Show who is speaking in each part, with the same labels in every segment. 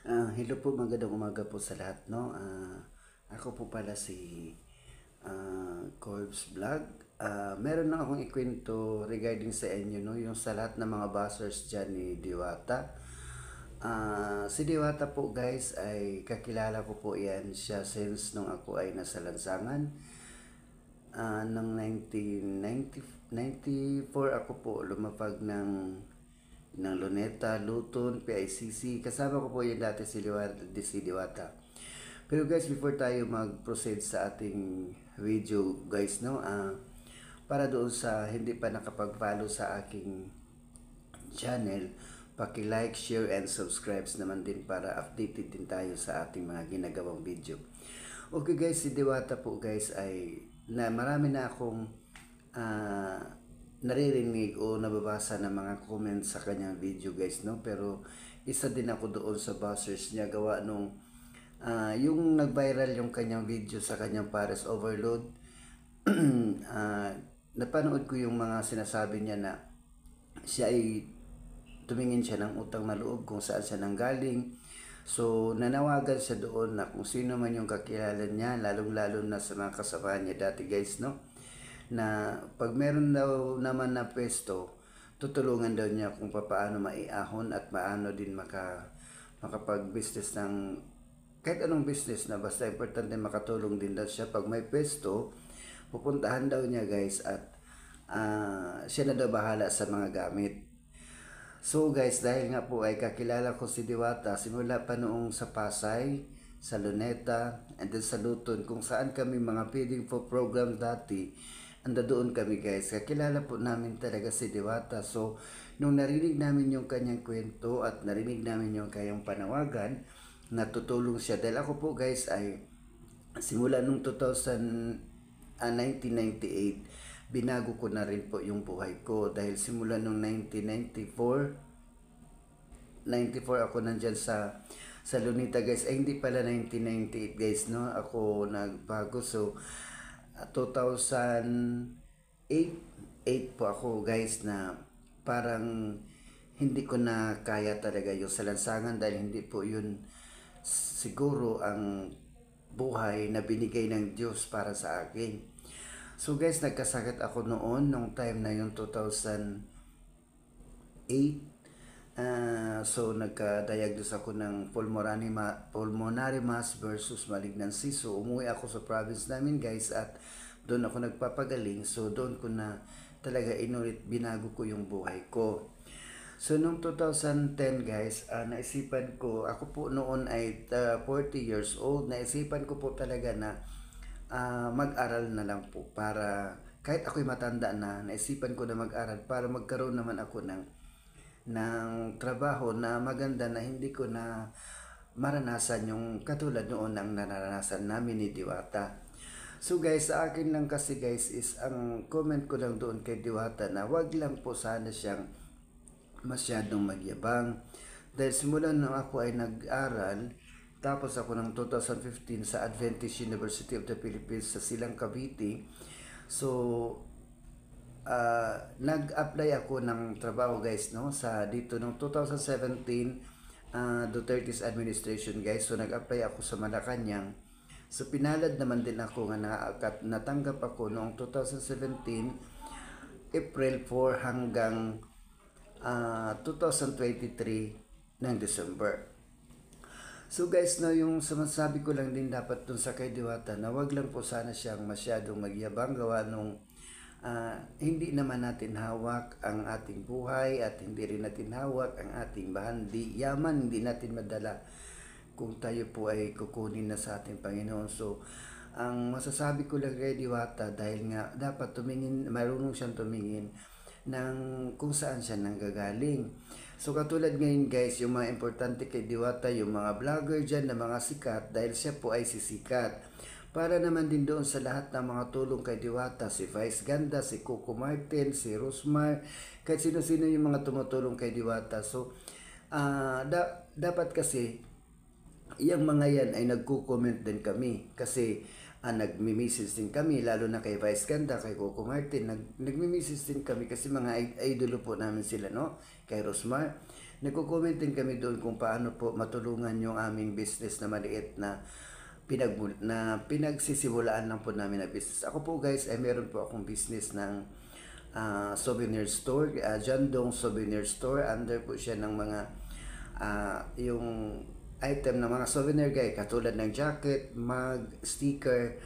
Speaker 1: Hello po, magandang umaga po sa lahat, no? Ako po pala si Corbs Vlog. Meron lang akong ikwento regarding sa inyo, no? Yung sa lahat ng mga bashers dyan ni Diwata. Si Diwata po guys ay kakilala ko po yan siya since nung ako ay nasa lansangan. Noong 1994 ako po lumapag ng Luneta, Luton, PICC. Kasama ko po yun dati si Diwata. Pero guys, before tayo mag-proceed sa ating video guys, no? Para doon sa hindi pa nakapag-follow sa aking channel, paki-like, share, and subscribe naman din para updated din tayo sa ating mga ginagawang video. Okay guys, si Diwata po guys ay marami na akong naririnig o nababasa ng mga comments sa kanyang video guys, no? Pero isa din ako doon sa buzzers niya gawa nung yung nag-viral yung kanyang video sa kanyang Paris Overload. Napanood ko yung mga sinasabi niya na siya ay tumingin siya ng utang na loob kung saan siya nanggaling. So, nanawagan siya doon na kung sino man yung kakilala niya, lalong-lalo na sa mga kasama niya dati guys, no? Na pag meron daw naman na pwesto, tutulungan daw niya kung paano maiahon at paano din makapag-business ng kahit anong business na basta importante makatulong din daw siya pag may pwesto. Pupuntahan daw niya guys at siya na daw bahala sa mga gamit. So guys, dahil nga po ay kakilala ko si Diwata simula pa noong sa Pasay, sa Luneta, and then sa Luton, kung saan kami mga feeding for program dati, anda doon kami guys. Kakilala po namin talaga si Diwata. So, nung narinig namin yung kanyang kwento at narinig namin yung kanyang panawagan, natutulong siya. Dahil ako po guys ay simula nung 1998, binago ko na rin po yung buhay ko dahil simula nung 1994 ako nandyan sa Lunita guys. Ay hindi pala 1998 guys, no? Ako nagbago. So 2008 po ako guys na parang hindi ko na kaya talaga yung sa lansangan dahil hindi po yun siguro ang buhay na binigay ng Diyos para sa akin. So guys, nagkasakit ako noon, nung time na yung 2008. So nagka-diagnose ako ng pulmonary mass versus malignancy. So umuwi ako sa province namin guys at doon ako nagpapagaling. So doon ko na talaga inulit, binago ko yung buhay ko. So noong 2010 guys, naisipan ko, ako po noon ay 40 years old, naisipan ko po talaga na mag-aral na lang po para kahit ako'y matanda na, naisipan ko na mag-aral para magkaroon naman ako ng trabaho na maganda na hindi ko na maranasan yung katulad noon ng naranasan namin ni Diwata. So guys, sa akin lang kasi guys is ang comment ko lang doon kay Diwata na wag lang po sana siyang masyadong magyabang. Dahil simula nung ako ay nag-aral, tapos ako ng 2015 sa Adventist University of the Philippines sa Silang Cavite. So, nag-apply ako ng trabaho guys, no? Sa dito noong 2017, Duterte's administration guys. So, nag-apply ako sa Malacanang. So, pinalad naman din ako nga natanggap ako noong 2017, April 4 hanggang 2023 ng December. So guys, no, yung sinasabi ko lang din dapat dun sa kay Diwata na wag lang po sana siyang masyadong magyabang gawa nung hindi naman natin hawak ang ating buhay at hindi rin natin hawak ang ating bahandi. Yaman hindi natin madala kung tayo po ay kukunin na sa ating Panginoon. So, ang masasabi ko lang kay Diwata dahil nga dapat marunong siyang tumingin ng kung saan siya nanggagaling. So katulad ngayon guys, yung mga importante kay Diwata, yung mga vlogger dyan na mga sikat dahil siya po ay sisikat. Para naman din doon sa lahat ng mga tulong kay Diwata, si Vice Ganda, si Coco Martin, si Rosmar, kahit sino-sino yung mga tumutulong kay Diwata. So dapat kasi yung mga yan ay nagko-comment din kami kasi nagmi-message din kami lalo na kay Vice Ganda, kay Coco Martin, nagmi-message din kami kasi mga idolo po namin sila, no? Kay Rosmar. nagko-comment din kami doon kung paano po matulungan yung aming business na maliit na pinagsisimulaan lang po namin na business. Ako po guys ay meron po akong business ng souvenir store, Jandong Souvenir Store. Under po siya ng mga yung item ng mga souvenir guys, katulad ng jacket, mug, sticker,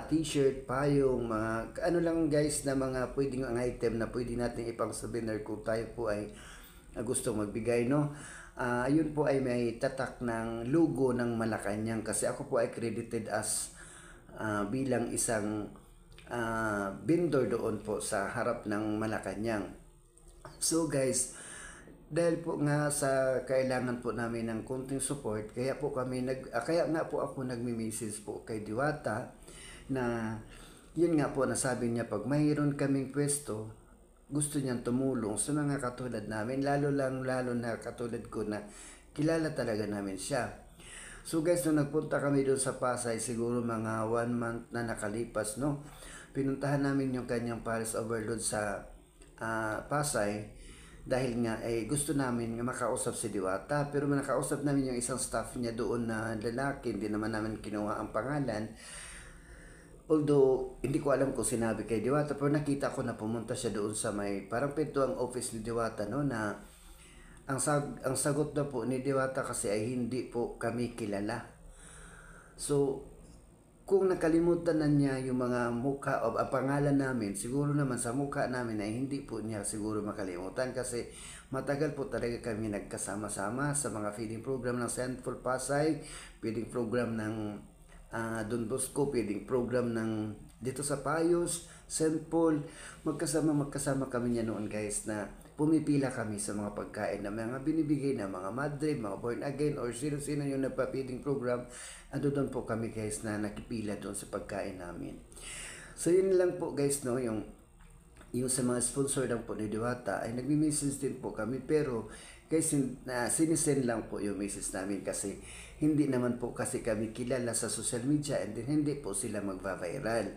Speaker 1: t-shirt, payong, mga ano lang guys na mga pwedeng ang item na pwede natin ipang souvenir kung tayo po ay gusto magbigay, no? Yun po ay may tatak ng logo ng Malacanang kasi ako po ay credited as bilang isang vendor doon po sa harap ng Malacanang. So guys, dahil po nga sa kailangan po namin ng konting support, kaya po kami kaya nga po ako nagmi-message po kay Diwata na yun nga po nasabi niya pag mayroon kaming pwesto, gusto niyang tumulong sa mga katulad namin, lalo na katulad ko na kilala talaga namin siya. So guys, nung nagpunta kami doon sa Pasay, siguro mga 1 month na nakalipas, no? Pinuntahan namin yung kanyang Paris Overload sa Pasay dahil nga gusto namin makausap si Diwata, pero nakausap namin yung isang staff niya doon na lalaki, hindi naman namin kinuha ang pangalan. Although, hindi ko alam kung sinabi kay Diwata, pero nakita ko na pumunta siya doon sa may, parang pinto ang office ni Diwata, no, na ang sagot na po ni Diwata kasi ay hindi po kami kilala. So, kung nakalimutan na niya yung mga mukha o pangalan namin, siguro naman sa mukha namin ay hindi po niya siguro makalimutan kasi matagal po talaga kami nagkasama-sama sa mga feeding program ng Central Pasay, feeding program ng Don Bosco, feeding program ng dito sa Payos, St. Paul. Magkasama kami niya noon guys na pumipila kami sa mga pagkain na mga binibigay ng mga madre, mga born again or sino-sino yung nagpa-feeding program. Doon po kami guys na nakipila doon sa pagkain namin. So yun lang po guys, no, yung sa mga sponsor lang po ni Diwata ay nagmi-message din po kami, pero guys sinisend lang po yung message namin kasi hindi naman po kasi kami kilala sa social media and then hindi po sila magva-viral.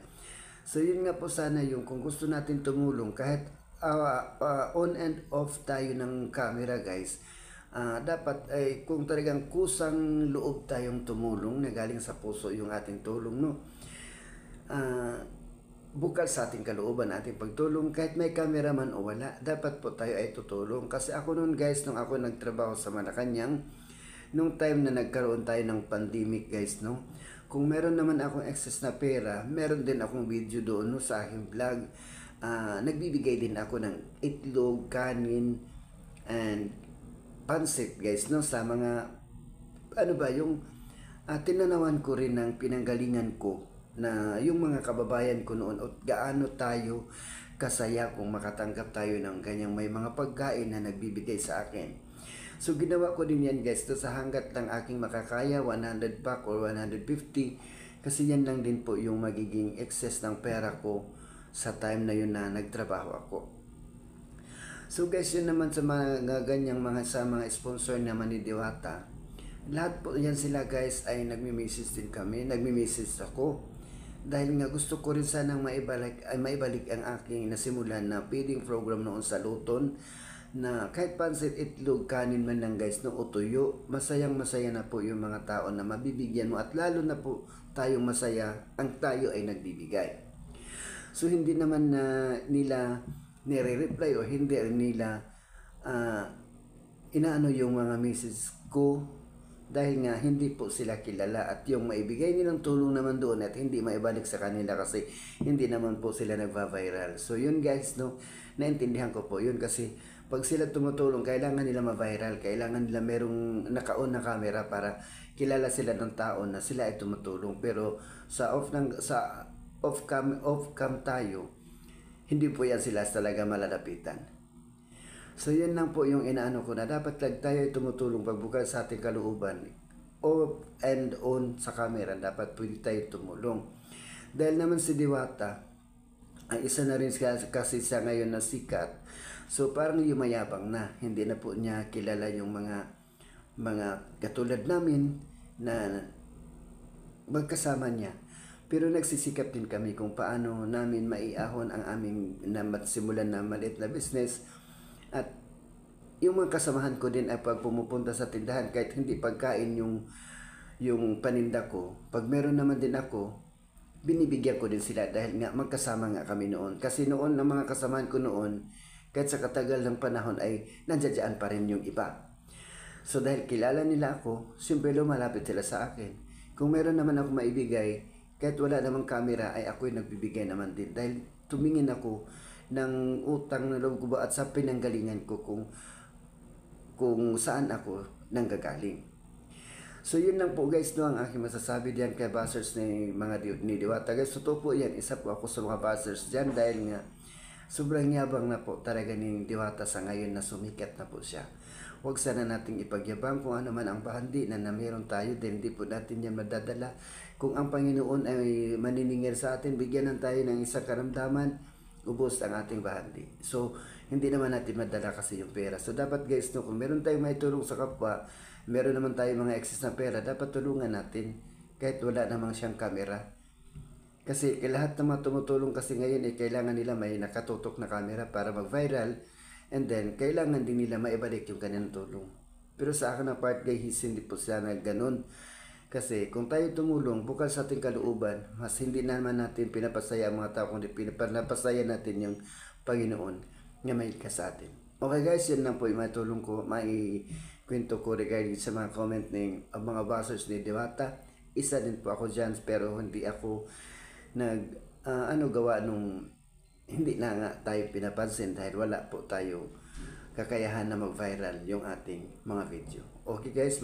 Speaker 1: So yun nga po sana yung kung gusto natin tumulong kahit on and off tayo ng camera guys, dapat ay kung talagang kusang loob tayong tumulong na galing sa puso yung ating tulong, no, bukal sa ating kalooban ating pagtulong kahit may cameraman o wala, dapat po tayo ay tutulong. Kasi ako noon guys, nung ako nagtrabaho sa Malacanang, nung time na nagkaroon tayo ng pandemic guys, no, kung meron naman akong excess na pera, meron din akong video doon, no, sa aking vlog. Nagbibigay din ako ng itlog, kanin, and pansit guys, no, sa mga yung tinanawan ko rin ng pinanggalingan ko na yung mga kababayan ko noon at gaano tayo kasaya kung makatanggap tayo ng ganyang may mga pagkain na nagbibigay sa akin. So ginawa ko din yan guys, to sa hanggat lang aking makakaya, 100 pack or 150, kasi yan lang din po yung magiging excess ng pera ko sa time na yun na nagtrabaho ako. So guys, yun naman sa mga ganyang sa mga sponsor naman ni Diwata, lahat po yan sila guys ay nagmi-message din kami, nagmi-message ako. Dahil nga gusto ko rin sanang maibalik ang aking nasimulan na feeding program noon sa Luton, na kahit pansit, itlog, kanin man lang guys, no, o tuyo, masayang-masaya na po yung mga tao na mabibigyan mo, at lalo na po tayong masaya ang tayo ay nagbibigay. So hindi naman nila nire-reply o hindi nila inaano yung mga message ko, dahil nga hindi po sila kilala, at yung maibigay nilang tulong naman doon at hindi maibalik sa kanila kasi hindi naman po sila nagva-viral. So yun guys, no, naintindihan ko po yun kasi pag sila tumutulong, kailangan nila ma-viral, kailangan nila merong naka-on na camera para kilala sila ng tao na sila ay tumutulong. Pero sa off cam tayo, hindi po yan sila talaga malalapitan. So yan lang po yung inaano ko, na dapat lang tayo ay tumutulong pagbukal sa ating kalooban. Off and on sa camera, dapat pwede tayo tumulong. Dahil naman si Diwata ay isa na rin kasi siya ngayon na sikat. So parang yumayabang na, hindi na po niya kilala yung mga katulad namin na magkasama niya. Pero nagsisikap din kami kung paano namin maiahon ang aming simulan na maliit na business, at yung mga kasamahan ko din ay pag pumupunta sa tindahan, kahit hindi pagkain yung paninda ko, pag meron naman din ako, binibigyan ko din sila dahil nga magkasama nga kami noon. Kasi noon, ang mga kasamahan ko noon, kahit sa katagal ng panahon ay nandiyan pa rin yung iba. So dahil kilala nila ako, siyempre lumalapit sila sa akin. Kung meron naman ako maibigay, kahit wala namang camera, ay ako'y nagbibigay naman din. Dahil tumingin ako ng utang na loob ko ba at sa pinanggalingan ko kung saan ako nanggagaling. So yun lang po guys, no, ang aking masasabi diyan kay buzzers ni Diwata. Guys, totoo po yan, isa po ako sa mga buzzers diyan dahil nga sobrang yabang na po talaga ni Diwata sa ngayon na sumikat na po siya. Huwag sana nating ipagyabang kung ano man ang bahandi na meron tayo, dahil hindi po natin yan madadala. Kung ang Panginoon ay maniningil sa atin, bigyan ng tayo ng isang karamdaman, ubos ang ating bahandi. So, hindi naman natin madala kasi yung pera. So, dapat guys, no, kung meron tayong maitulong sa kapwa, meron naman tayong mga excess na pera, dapat tulungan natin kahit wala namang siyang camera. Kasi lahat ng mga tumutulong kasi ngayon ay kailangan nila may nakatutok na camera para mag-viral, and then kailangan din nila maibalik yung kanilang tulong. Pero sa akin na part guys, hindi po sana ganun. Kasi kung tayo tumulong bukal sa ating kalooban, mas hindi naman natin pinapasaya ang mga tao, kundi pinapasaya natin yung Panginoon na may ka sa atin. Okay guys, yun lang po yung matulong ko, may kwento ko regarding sa mga comment ng mga buzzers ni Diwata. Isa din po ako dyan, pero hindi ako gawa nung hindi na nga tayo pinapansin dahil wala po tayo kakayahan na mag-viral yung ating mga video. Okay guys,